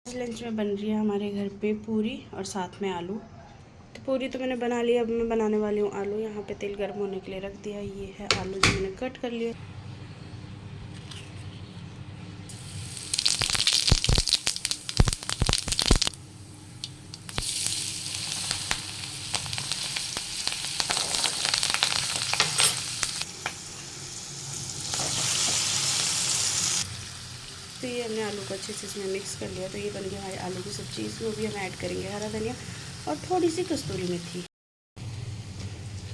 Lunch में बन रही है हमारे घर पे पूरी और साथ में आलू। तो पूरी तो मैंने बना ली, अब मैं बनाने वाली हूँ आलू। यहाँ पे तेल गर्म होने के लिए रख दिया। ये है आलू जो मैंने कट कर लिया। तो ये हमने आलू को अच्छे से इसमें मिक्स कर लिया। तो ये बन गया हमारी आलू की सब्ज़ी। इसमें भी हम ऐड करेंगे हरा धनिया और थोड़ी सी कस्तूरी मेथी।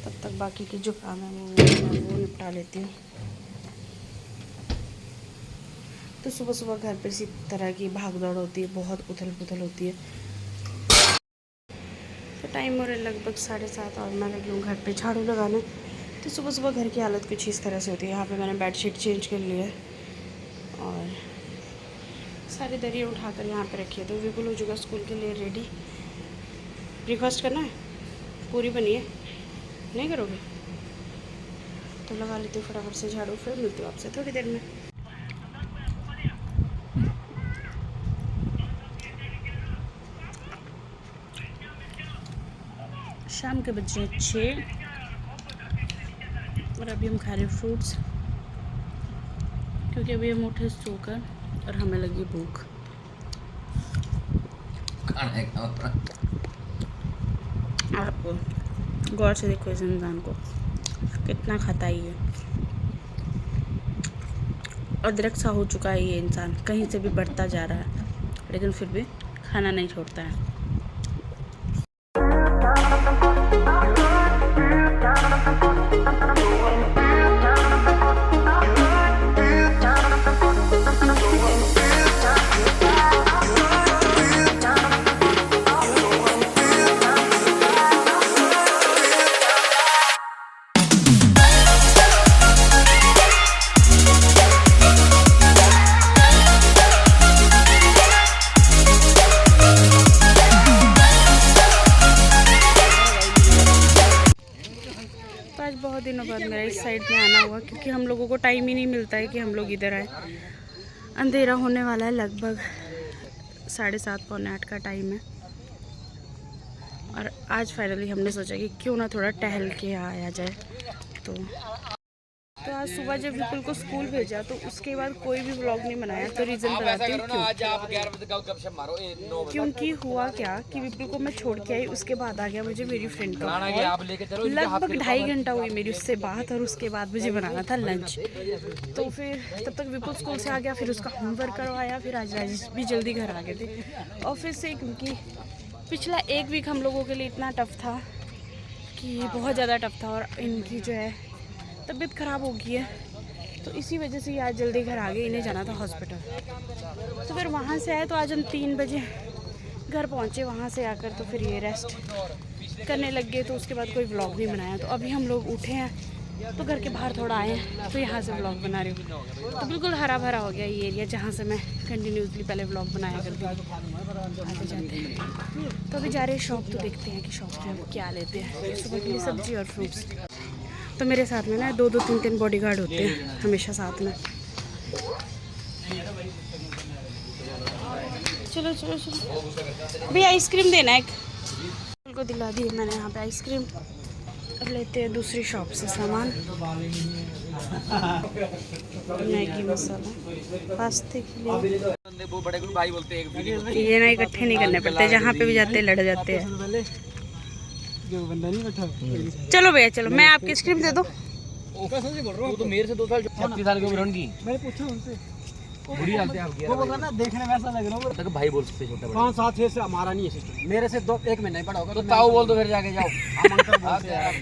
तब तक बाकी की जो काम है वो निपटा लेती हूँ। तो सुबह सुबह घर पर इसी तरह की भाग दौड़ होती है, बहुत उथल पुथल होती है। तो टाइम हो रहा है लगभग 7:30 और मैं लगी हूँ घर पे झाड़ू लगाने। तो सुबह सुबह घर की हालत कुछ इस तरह से होती है। यहाँ पे मैंने बेडशीट चेंज कर लिया है और सारी दरियाँ उठाकर यहाँ पे रखी है। तो विपुल हो चुका स्कूल के लिए रेडी। ब्रेकफास्ट करना है, पूरी बनी है, नहीं करोगे तो लगा लेती हूँ फटाफट से झाड़ू। फिर मिलती हूँ आपसे थोड़ी देर में। शाम के बजे 6 और अभी हम खा रहे फ्रूट्स, क्योंकि अभी हम उठे सोकर और हमें लगी भूख। आप गौर से देखो इस इंसान को, कितना खाता ही है। अदरक सा हो चुका है ये इंसान, कहीं से भी बढ़ता जा रहा है लेकिन फिर भी खाना नहीं छोड़ता है। आज बहुत दिनों बाद मेरा इस साइड में आना हुआ, क्योंकि हम लोगों को टाइम ही नहीं मिलता है कि हम लोग इधर आए। अंधेरा होने वाला है, लगभग 7:30 पौने 8 का टाइम है। और आज फाइनली हमने सोचा कि क्यों ना थोड़ा टहल के आया जाए। तो आज सुबह जब विपुल को स्कूल भेजा तो उसके बाद कोई भी व्लॉग नहीं बनाया। तो रीज़न बताती हूँ क्योंकि हुआ क्या कि विपुल को मैं छोड़ के आई, उसके बाद आ गया मुझे मेरी फ्रेंड का। लगभग 2.5 घंटा हुई मेरी उससे बात, और उसके बाद मुझे बनाना था लंच। तो फिर तब तक विपुल स्कूल से आ गया, फिर उसका होमवर्क करवाया। फिर आज राजेश भी जल्दी घर आ गए थे ऑफिस से, क्योंकि पिछला 1 वीक हम लोगों के लिए इतना टफ था कि बहुत ज़्यादा टफ था। और इनकी जो है तबीयत ख़राब हो गई है, तो इसी वजह से आज जल्दी घर आ गए। इन्हें जाना था हॉस्पिटल। तो फिर वहाँ से आए तो आज हम 3 बजे घर पहुँचे। वहाँ से आकर तो फिर ये रेस्ट करने लग गए। तो उसके बाद कोई व्लॉग नहीं बनाया। तो अभी हम लोग उठे हैं तो घर के बाहर थोड़ा आए हैं, तो यहाँ से व्लॉग बना रही हूँ। तो बिल्कुल हरा भरा हो गया ये एरिया, जहाँ से मैं कंटिन्यूसली पहले व्लॉग बनाया करती हूँ। आते जाते हैं तो अभी जा रहे हैं शॉप। तो देखते हैं कि शॉप पे हम क्या लेते हैं सुबह के लिए, सब्जी और फ्रूट्स। तो मेरे साथ में ना 2-2, 3-3 बॉडीगार्ड होते हैं हमेशा साथ में। चलो चलो चलो भैया, आइसक्रीम देना एक। उनको दिला दी मैंने यहाँ पे आइसक्रीम। अब लेते हैं दूसरी शॉप से सामान। मैगी मसाला, पास्ते के लिए वो बड़े भाई बोलते हैं ये ना इकट्ठे नहीं करने पड़ते, जहाँ पे भी जाते हैं लड़ जाते हैं। चलो भैया चलो, मैं आपकी आइसक्रीम दे दूँ। तो मेरे से 2 साल 36 साल की उम्र उनकी। मैंने पूछा उनसे, बुरी हालत है आपकी। वो बोल रहा ना देखने में ऐसा लग रहा है। तक भाई बोल सकते छोटा बड़ा। 5-7 से हमारा नहीं है सिस्टम। मेरे से 1 महीना ही बड़ा होगा। तो ताऊ बोल दो फिर जाके जाओ। हम अंकल बोलते हैं यार,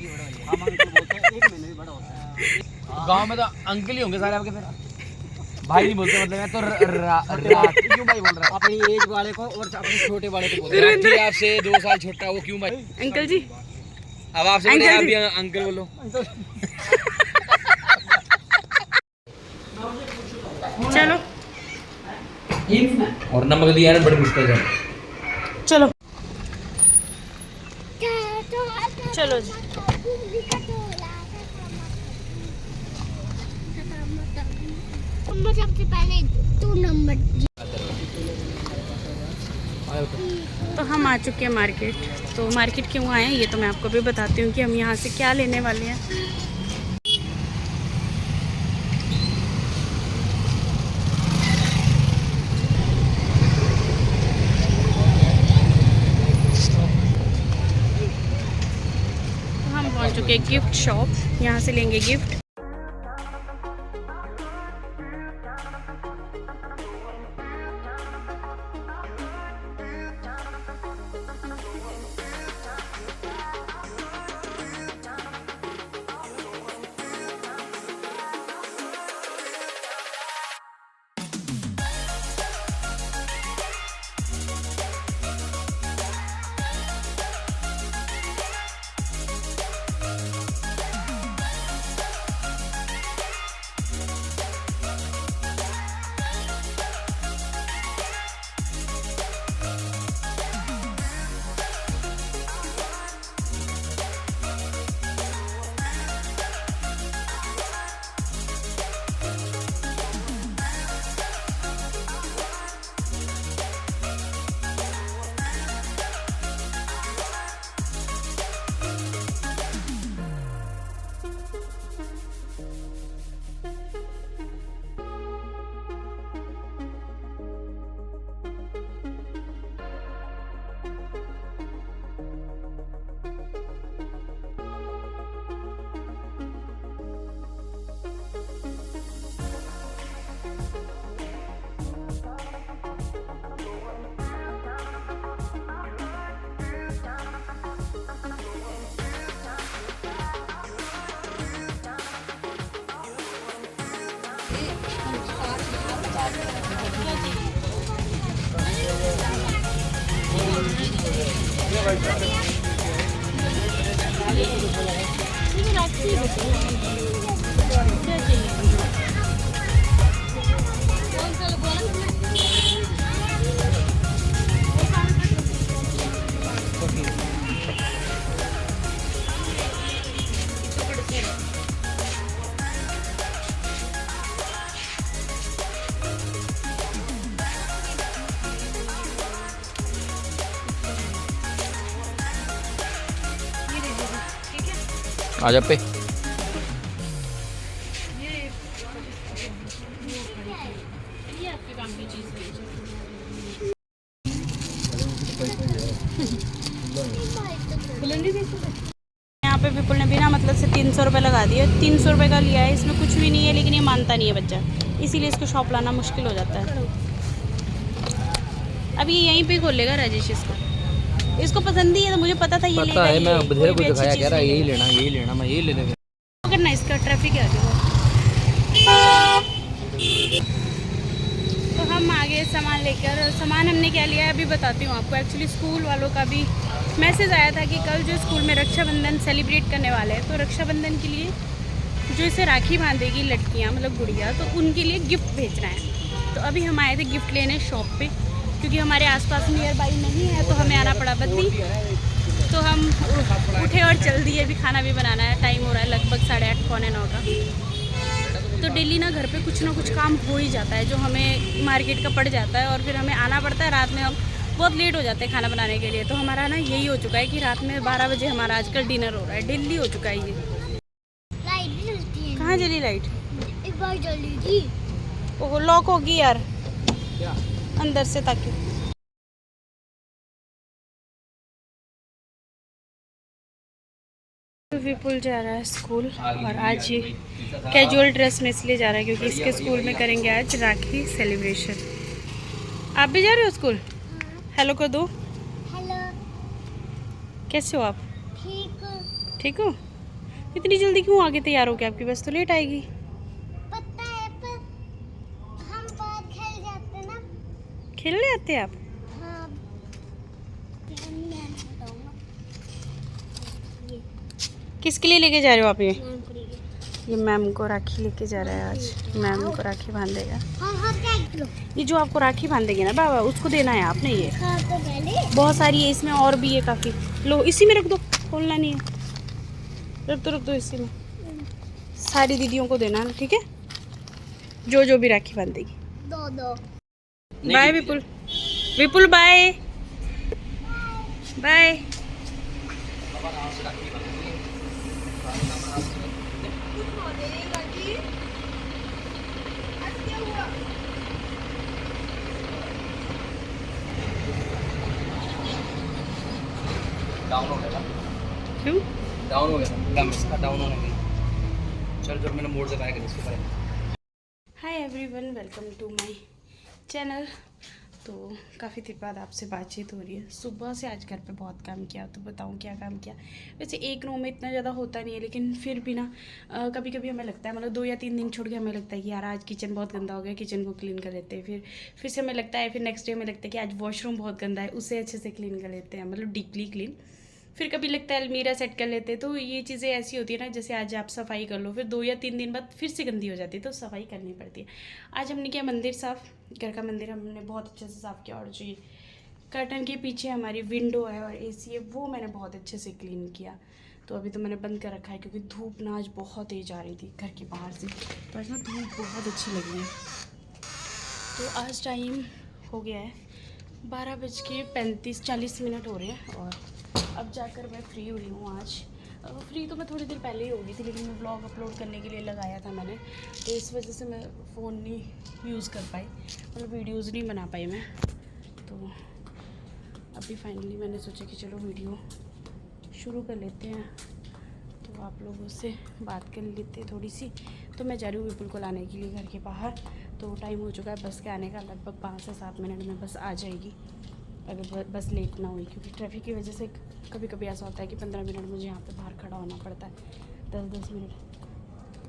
हम अंकल बोलते हैं 1 महीना ही बड़ा होता है। गांव में तो अंकल ही होंगे सारे आपके। फिर भाई नहीं बोलते, मतलब मैं तो क्यों भाई बोल रहा है? अपनी एज वाले को और अपने छोटे वाले को बोलते हैं। जी आपसे 2 साल छोटा, वो क्यों भाई? अंकल जी अब आपसे बड़े आप भी अंकल बोलो। चलो और नमक दिया ना, बड़ी मुश्किल है। चलो चलो जी। सबसे पहले 2 नंबर तो हम आ चुके हैं मार्केट। तो मार्केट क्यों आए हैं ये तो मैं आपको भी बताती हूँ कि हम यहाँ से क्या लेने वाले हैं। तो हम पहुँच चुके हैं गिफ्ट शॉप, यहाँ से लेंगे गिफ्ट। आजा पे यहाँ पे विपुल ने बिना मतलब से 300 रुपये लगा दिए। 300 रुपये का लिया है, इसमें कुछ भी नहीं है, लेकिन ये मानता नहीं है बच्चा, इसीलिए इसको शॉप लाना मुश्किल हो जाता है। अब ये यहीं पे खोलेगा राजेश, इसको पसंद ही है, तो मुझे पता था ये लेगा। है मैं बधेरे को दिखाया कह रहा यही लेना मैं यही ले लेगा। करना इसका ट्रैफिक है आगे। तो हम आगे सामान लेकर, सामान हमने क्या लिया है अभी बताती हूँ आपको। एक्चुअली स्कूल वालों का भी मैसेज आया था कि कल जो स्कूल में रक्षाबंधन सेलिब्रेट करने वाले हैं, तो रक्षाबंधन के लिए जो इसे राखी बांधेगी लड़कियाँ मतलब गुड़िया, तो उनके लिए गिफ्ट भेजना है। तो अभी हम आए थे गिफ्ट लेने शॉप पे, क्योंकि हमारे आसपास नियर बाई नहीं है, तो हमें आना पड़ा बद्दी। तो हम उठे और चल दिए, अभी खाना भी बनाना है, टाइम हो रहा है लगभग 8:30 पौने 9 का। तो डेली ना घर पे कुछ ना कुछ काम हो ही जाता है जो हमें मार्केट का पड़ जाता है, और फिर हमें आना पड़ता है। रात में हम बहुत लेट हो जाते हैं खाना बनाने के लिए। तो हमारा ना यही हो चुका है कि रात में 12 बजे हमारा आजकल डिनर हो रहा है, डेली हो चुका है ये। लाइट भी जलती है। कहाँ जली लाइट? एक बार जली थी। ओह लॉक होगी यार अंदर से, ताकि विपुल जा रहा है स्कूल, और आज ये कैजुअल ड्रेस में इसलिए जा रहा है क्योंकि इसके स्कूल में करेंगे आज राखी सेलिब्रेशन। आप भी जा रहे हो स्कूल? हेलो कर दो। हेलो। कैसे हो आप? ठीक। ठीक हो? इतनी जल्दी क्यों आगे तैयार हो के? आपकी बस तो लेट आएगी। पता है, पर हम बाहर खेल जाते ना। खेलने आते हैं आप? हाँ। मैं बताऊंगा। किसके लिए लेके जा रहे हो आप ये? मैम को लेके। ये मैम को राखी लेके जा रहा है आज। मैम को राखी बांधेगा। हाँ हाँ, क्या किलो? ये जो आपको राखी बांधेगी ना बाबा, उसको देना है आपने। ये हाँ, तो पहले बहुत सारी है इसमें, और भी है काफ़ी। लो इसी में रख दो, खोलना नहीं है। रख दो इसी में। सारी दीदियों को देना है, ठीक है? जो भी राखी बांधेगी। दो। बाय विपुल। विपुल बाय। बाय। डाउन हो गया, क्यों? डाउन हो गया, गम इसका डाउन होने गई। चल जब मैंने मोड़ दिखाया कि इसके ऊपर। Hi everyone, welcome to my channel. तो काफ़ी देर बाद आपसे बातचीत हो रही है। सुबह से आज घर पे बहुत काम किया, तो बताऊँ क्या काम किया। वैसे एक रूम में इतना ज़्यादा होता नहीं है, लेकिन फिर भी ना कभी कभी हमें लगता है, मतलब 2 या 3 दिन छोड़ के हमें लगता है कि यार आज किचन बहुत गंदा हो गया, किचन को क्लीन कर लेते हैं। फिर से हमें लगता है, फिर नेक्स्ट डे हमें लगता है कि आज वॉशरूम बहुत गंदा है, उसे अच्छे से क्लीन कर लेते हैं, मतलब डीपली क्लीन। फिर कभी लगता है अलमीरा सेट कर लेते हैं। तो ये चीज़ें ऐसी होती है ना, जैसे आज आप सफाई कर लो, फिर 2 या 3 दिन बाद फिर से गंदी हो जाती है, तो सफाई करनी पड़ती है। आज हमने किया मंदिर साफ़, घर का मंदिर हमने बहुत अच्छे से साफ़ किया। और जो ये कर्टन के पीछे हमारी विंडो है और एसी है, वो मैंने बहुत अच्छे से क्लीन किया। तो अभी तो मैंने बंद कर रखा है, क्योंकि धूप ना आज बहुत तेज आ रही थी घर के बाहर से, तो आज ना धूप बहुत अच्छी लगी है। तो आज टाइम हो गया है 12:35-40 हो रहे हैं, और अब जाकर मैं फ्री हुई हूँ आज। फ्री तो मैं थोड़ी देर पहले ही हो गई थी, लेकिन मैं ब्लॉग अपलोड करने के लिए लगाया था मैंने, तो इस वजह से मैं फ़ोन नहीं यूज़ कर पाई, मतलब वीडियोज़ नहीं बना पाई मैं। तो अभी फाइनली मैंने सोचा कि चलो वीडियो शुरू कर लेते हैं, तो आप लोगों से बात कर लेते हैं थोड़ी सी। तो मैं जा रही हूँ विपुल को लाने के लिए घर के बाहर। तो टाइम हो चुका है बस के आने का, लगभग 5 से 7 मिनट में बस आ जाएगी, अगर बस लेट ना हुई, क्योंकि ट्रैफिक की वजह से कभी कभी ऐसा होता है कि 15 मिनट मुझे यहाँ पे बाहर खड़ा होना पड़ता है, 10-10 मिनट।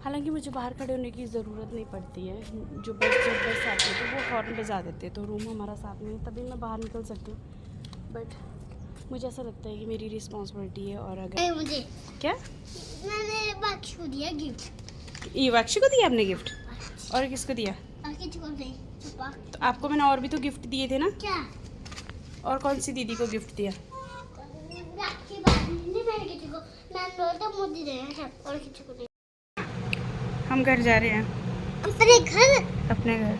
हालांकि मुझे बाहर खड़े होने की ज़रूरत नहीं पड़ती है, जब बस आती है तो वो हॉर्न बजा देते हैं, तो रूम हमारा साथ में है, तभी मैं बाहर निकल सकती हूँ। बट मुझे ऐसा लगता है कि मेरी रिस्पॉन्सिबिलिटी है। और अगर मुझे क्या मैंने बाक्स को दिया गिफ्ट। ये वाक्षी को दिया आपने गिफ्ट, और किसको दिया? किसी को नहीं, छुपा। तो आपको मैंने और भी तो गिफ्ट दिए थे ना। क्या? और कौन सी दीदी को गिफ्ट दिया? बाकी बात नहीं, मैंने किसी को, मैंने तो मुझे दिया सब, और किसी को नहीं। हम घर जा रहे हैं। अपने घर? अपने घर,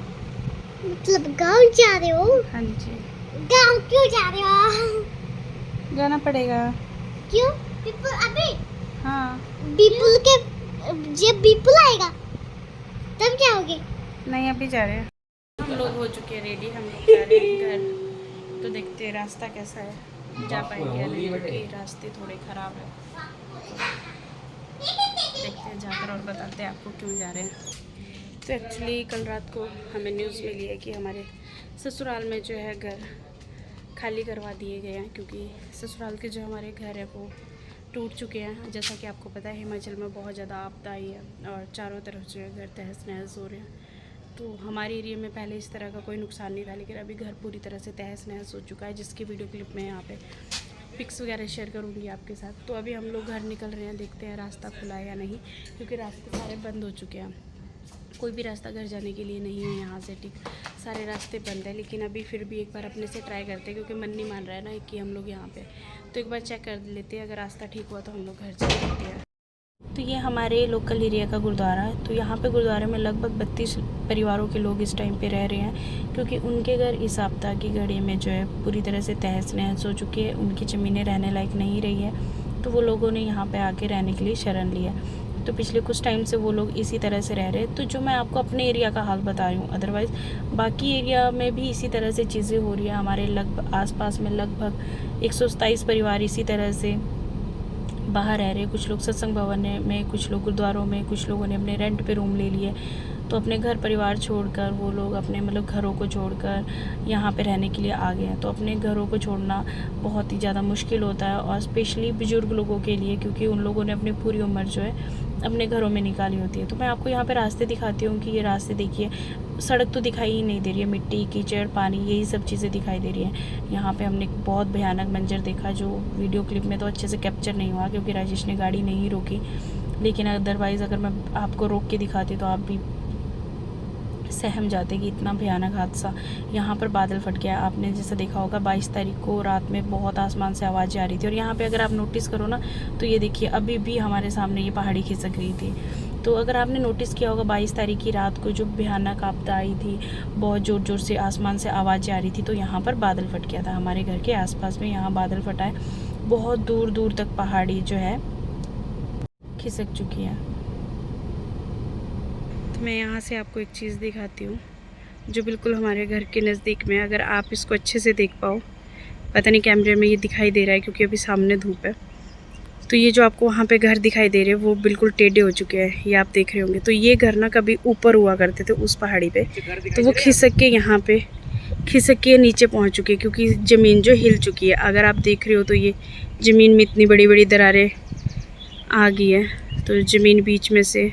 मतलब गांव जा रहे हो? हाँ जी। गांव क्यों जा रहे हो? जाना पड़ेगा। क्यों? बिपुल अभी? हाँ। बिपुल के, जब बिपुल आएगा तब जाओगे? नहीं, अभी जा रहे हैं। हम लोग हो चुके हैं रेडी, हम लोग जा रहे हैं घर। तो देखते हैं रास्ता कैसा है, जा पाएंगे या नहीं, क्योंकि रास्ते थोड़े ख़राब है। देखते हैं जाकर और बताते हैं आपको क्यों जा रहे हैं। तो एक्चुअली कल रात को हमें न्यूज़ मिली है कि हमारे ससुराल में जो है घर खाली करवा दिए गए हैं, क्योंकि ससुराल के जो हमारे घर है वो टूट चुके हैं। जैसा कि आपको पता है हिमाचल में बहुत ज़्यादा आपदा आई है, और चारों तरफ जो है घर तहस नहस हो रहे हैं। तो हमारे एरिया में पहले इस तरह का कोई नुकसान नहीं था, लेकिन अभी घर पूरी तरह से तहस नहस हो चुका है, जिसकी वीडियो क्लिप मैं यहाँ पे पिक्स वगैरह शेयर करूँगी आपके साथ। तो अभी हम लोग घर निकल रहे हैं, देखते हैं रास्ता खुला है या नहीं, क्योंकि रास्ते सारे बंद हो चुके हैं। कोई भी रास्ता घर जाने के लिए नहीं है यहाँ से, ठीक सारे रास्ते बंद है। लेकिन अभी फिर भी एक बार अपने से ट्राई करते हैं, क्योंकि मन नहीं मान रहा है ना कि हम लोग यहाँ पे, तो एक बार चेक कर लेते हैं। अगर रास्ता ठीक हुआ तो हम लोग घर चले जाते हैं। तो ये हमारे लोकल एरिया का गुरुद्वारा है। तो यहाँ पे गुरुद्वारे में लगभग 32 परिवारों के लोग इस टाइम पे रह रहे हैं, क्योंकि उनके घर इस आपदा की घड़ी में जो है पूरी तरह से तहस नहस हो चुकी है, उनकी ज़मीनें रहने लायक नहीं रही है। तो वो लोगों ने यहाँ पे आके रहने के लिए शरण लिया। तो पिछले कुछ टाइम से वो लोग इसी तरह से रह रहे हैं। तो जो मैं आपको अपने एरिया का हाल बता रही हूँ, अदरवाइज़ बाकी एरिया में भी इसी तरह से चीज़ें हो रही है। हमारे लगभग आसपास में लगभग 127 परिवार इसी तरह से बाहर रह रहे हैं। कुछ लोग सत्संग भवन में, कुछ लोग गुरुद्वारों में, कुछ लोगों ने अपने रेंट पे रूम ले लिए। तो अपने घर परिवार छोड़कर वो लोग अपने मतलब घरों को छोड़कर यहाँ पे रहने के लिए आ गए हैं। तो अपने घरों को छोड़ना बहुत ही ज़्यादा मुश्किल होता है, और स्पेशली बुजुर्ग लोगों के लिए, क्योंकि उन लोगों ने अपनी पूरी उम्र जो है अपने घरों में निकाली होती है। तो मैं आपको यहाँ पे रास्ते दिखाती हूँ कि ये रास्ते देखिए, सड़क तो दिखाई ही नहीं दे रही है, मिट्टी कीचड़ पानी यही सब चीज़ें दिखाई दे रही हैं। यहाँ पे हमने एक बहुत भयानक मंजर देखा, जो वीडियो क्लिप में तो अच्छे से कैप्चर नहीं हुआ, क्योंकि राजेश ने गाड़ी नहीं रोकी। लेकिन अदरवाइज़ अगर मैं आपको रोक के दिखाती तो आप भी सहम जाते कि इतना भयानक हादसा। यहाँ पर बादल फट गया, आपने जैसा देखा होगा 22 तारीख को रात में बहुत आसमान से आवाज़ आ रही थी। और यहाँ पे अगर आप नोटिस करो ना, तो ये देखिए अभी भी हमारे सामने ये पहाड़ी खिसक रही थी। तो अगर आपने नोटिस किया होगा 22 तारीख की रात को जो भयानक आपदा आई थी, बहुत ज़ोर ज़ोर से आसमान से आवाज़ें आ रही थी, तो यहाँ पर बादल फट गया था हमारे घर के आसपास में। यहाँ बादल फटा है, बहुत दूर दूर तक पहाड़ी जो है खिसक चुकी है। तो मैं यहाँ से आपको एक चीज़ दिखाती हूँ जो बिल्कुल हमारे घर के नज़दीक में, अगर आप इसको अच्छे से देख पाओ, पता नहीं कैमरे में ये दिखाई दे रहा है क्योंकि अभी सामने धूप है। तो ये जो आपको वहाँ पे घर दिखाई दे रहे हैं वो बिल्कुल टेढ़े हो चुके हैं, ये आप देख रहे होंगे। तो ये घर ना कभी ऊपर हुआ करते थे उस पहाड़ी पे, तो वो खिसक के यहाँ पे खिसक के नीचे पहुँच चुके हैं क्योंकि ज़मीन जो हिल चुकी है। अगर आप देख रहे हो तो ये ज़मीन में इतनी बड़ी बड़ी दरारें आ गई है, तो ज़मीन बीच में से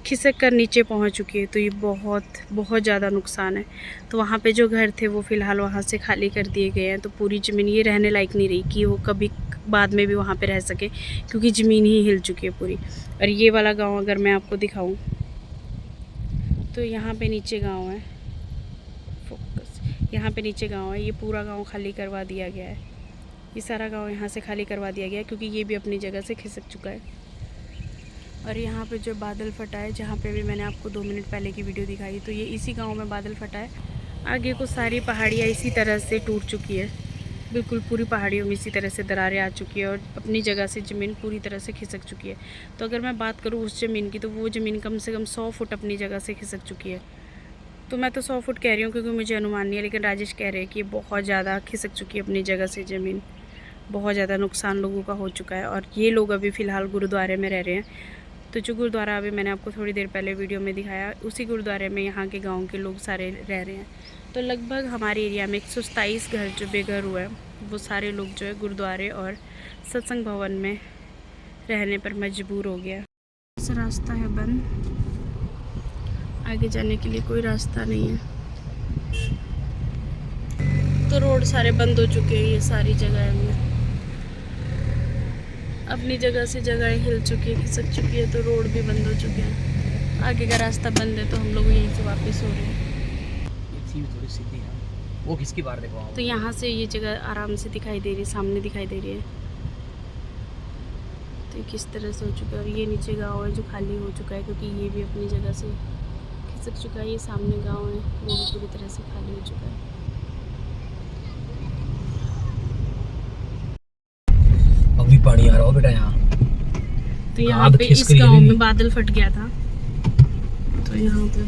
खिसक कर नीचे पहुंच चुकी है। तो ये बहुत ज़्यादा नुकसान है। तो वहाँ पे जो घर थे वो फ़िलहाल वहाँ से खाली कर दिए गए हैं। तो पूरी ज़मीन ये रहने लायक नहीं रही कि वो कभी बाद में भी वहाँ पे रह सके, क्योंकि ज़मीन ही हिल चुकी है पूरी। और ये वाला गांव अगर मैं आपको दिखाऊं तो यहाँ पे नीचे गांव है, फोकस, यहाँ पे नीचे गांव है। ये पूरा गांव खाली करवा दिया गया है, ये सारा गांव यहाँ से खाली करवा दिया गया है क्योंकि ये भी अपनी जगह से खिसक चुका है। और यहाँ पे जो बादल फटा है, जहाँ पे भी मैंने आपको 2 मिनट पहले की वीडियो दिखाई, तो ये इसी गांव में बादल फटा है। आगे को सारी पहाड़ियाँ इसी तरह से टूट चुकी है, बिल्कुल पूरी पहाड़ियों में इसी तरह से दरारें आ चुकी है और अपनी जगह से ज़मीन पूरी तरह से खिसक चुकी है। तो अगर मैं बात करूँ उस ज़मीन की, तो वो ज़मीन कम से कम 100 फुट अपनी जगह से खिसक चुकी है। तो मैं तो 100 फुट कह रही हूँ क्योंकि मुझे अनुमान नहीं है, लेकिन राजेश कह रहे हैं कि बहुत ज़्यादा खिसक चुकी है अपनी जगह से ज़मीन, बहुत ज़्यादा नुकसान लोगों का हो चुका है। और ये लोग अभी फ़िलहाल गुरुद्वारे में रह रहे हैं। तो जो गुरुद्वारा अभी मैंने आपको थोड़ी देर पहले वीडियो में दिखाया, उसी गुरुद्वारे में यहाँ के गांव के लोग सारे रह रहे हैं। तो लगभग हमारे एरिया में 127 घर जो बेघर हुए हैं, वो सारे लोग जो है गुरुद्वारे और सत्संग भवन में रहने पर मजबूर हो गया। इस रास्ता है बंद, आगे जाने के लिए कोई रास्ता नहीं है। तो रोड सारे बंद हो चुके हैं, ये सारी जगह में अपनी जगह से जगह हिल चुकी है, खिसक चुकी है, तो रोड भी बंद हो चुके हैं। आगे का रास्ता बंद है, तो हम लोग यहीं से वापस हो रहे हैं। थोड़ी सीधी है, वो किसकी बार देखो। तो यहाँ से ये जगह आराम से दिखाई दे रही है, सामने दिखाई दे रही है। तो ये किस तरह से हो चुका है। और ये नीचे गांव है जो खाली हो चुका है क्योंकि ये भी अपनी जगह से खिसक चुका है। ये सामने गाँव है, वो भी पूरी तरह से खाली हो चुका है। अभी पानी आ रहा हो बेटा यहाँ। तो यहाँ पे इस गांव में बादल फट गया था, तो यहाँ पे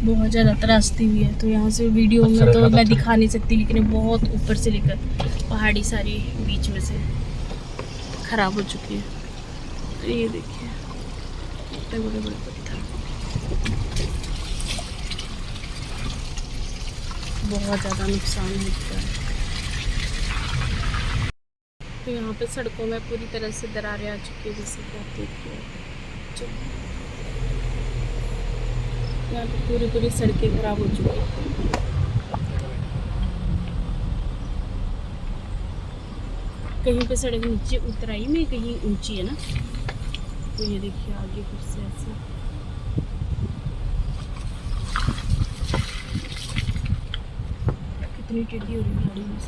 बहुत ज़्यादा त्रासदी हुई है। तो यहाँ से वीडियो में तो मैं दिखा नहीं सकती, लेकिन बहुत ऊपर से लेकर पहाड़ी सारी बीच में से ख़राब हो चुकी है। तो ये देखिए इतने बड़े बड़े पत्थर, बहुत ज़्यादा नुकसान हो चुका है। तो यहाँ पे सड़कों में पूरी तरह से दरारें आ चुकी है, जैसे कि आप देखते हो। यहाँ पे पूरी सड़कें खराब हो चुकी है। कहीं पे सड़क नीचे उतराई में, कहीं ऊंची है ना। तो ये देखिए आगे फिर से ऐसे कितनी टेढ़ी हो रही है गाड़ी में।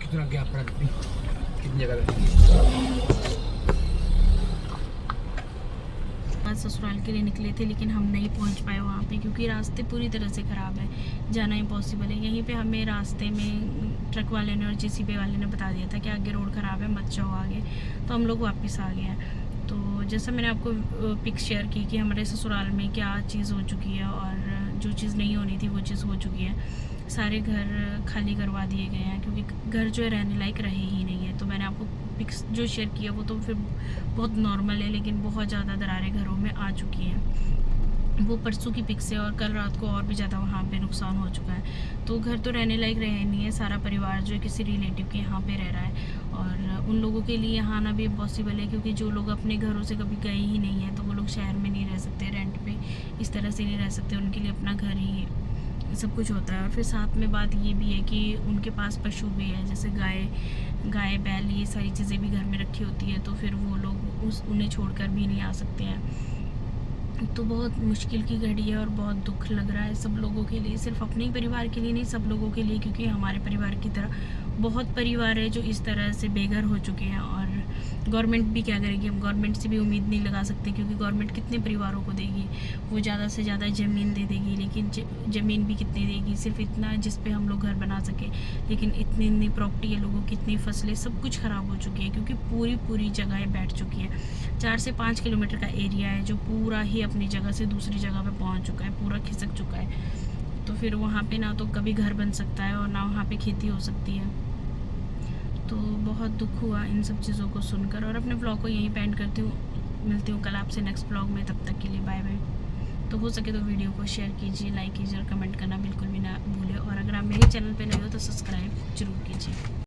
कितना गैप पड़ा, कितनी जगह ससुराल के लिए निकले थे, लेकिन हम नहीं पहुंच पाए वहाँ पे क्योंकि रास्ते पूरी तरह से ख़राब है, जाना इम्पॉसिबल है। यहीं पे हमें रास्ते में ट्रक वाले ने और जेसीबी वाले ने बता दिया था कि आगे रोड ख़राब है, मत जाओ आगे। तो हम लोग वापस आ गए हैं। तो जैसा मैंने आपको पिक शेयर की कि हमारे ससुराल में क्या चीज़ हो चुकी है और जो चीज़ नहीं होनी थी वो चीज़ हो चुकी है। सारे घर खाली करवा दिए गए हैं क्योंकि घर जो है रहने लायक रहे ही नहीं है। तो मैंने आपको पिक्स जो शेयर किया वो तो फिर बहुत नॉर्मल है, लेकिन बहुत ज़्यादा दरारें घरों में आ चुकी हैं। वो परसों की पिक्स है और कल रात को और भी ज़्यादा वहाँ पे नुकसान हो चुका है। तो घर तो रहने लायक रहे नहीं है, सारा परिवार जो है किसी रिलेटिव के यहाँ पे रह रहा है। और उन लोगों के लिए यहाँ आना भी इम्पॉसिबल है क्योंकि जो लोग अपने घरों से कभी गए ही नहीं हैं, तो वो लोग शहर में नहीं रह सकते, रेंट पे इस तरह से नहीं रह सकते। उनके लिए अपना घर ही सब कुछ होता है। और फिर साथ में बात ये भी है कि उनके पास पशु भी है, जैसे गाय बैल, ये सारी चीज़ें भी घर में रखी होती है। तो फिर वो लोग उन्हें छोड़कर भी नहीं आ सकते हैं। तो बहुत मुश्किल की घड़ी है और बहुत दुख लग रहा है सब लोगों के लिए, सिर्फ अपने ही परिवार के लिए नहीं, सब लोगों के लिए, क्योंकि हमारे परिवार की तरह बहुत परिवार है जो इस तरह से बेघर हो चुके हैं। और गवर्नमेंट भी क्या करेगी, हम गवर्नमेंट से भी उम्मीद नहीं लगा सकते, क्योंकि गवर्नमेंट कितने परिवारों को देगी, वो ज़्यादा से ज़्यादा ज़मीन दे देगी, लेकिन ज़मीन भी कितनी देगी, सिर्फ इतना जिस पे हम लोग घर बना सके। लेकिन इतनी प्रॉपर्टी है लोगों की, इतनी फसलें, सब कुछ ख़राब हो चुकी है, क्योंकि पूरी जगहें बैठ चुकी है। 4 से 5 किलोमीटर का एरिया है जो पूरा ही अपनी जगह से दूसरी जगह पे पहुंच चुका है, पूरा खिसक चुका है। तो फिर वहाँ पे ना तो कभी घर बन सकता है और ना वहाँ पे खेती हो सकती है। तो बहुत दुख हुआ इन सब चीज़ों को सुनकर, और अपने ब्लॉग को यहीं पे एंड करती हूँ। मिलती हूँ कल आपसे नेक्स्ट ब्लॉग में, तब तक के लिए बाय बाय। तो हो सके तो वीडियो को शेयर कीजिए, लाइक कीजिए और कमेंट करना बिल्कुल भी ना भूलें। और अगर आप मेरे चैनल पे नए हो तो सब्सक्राइब जरूर कीजिए।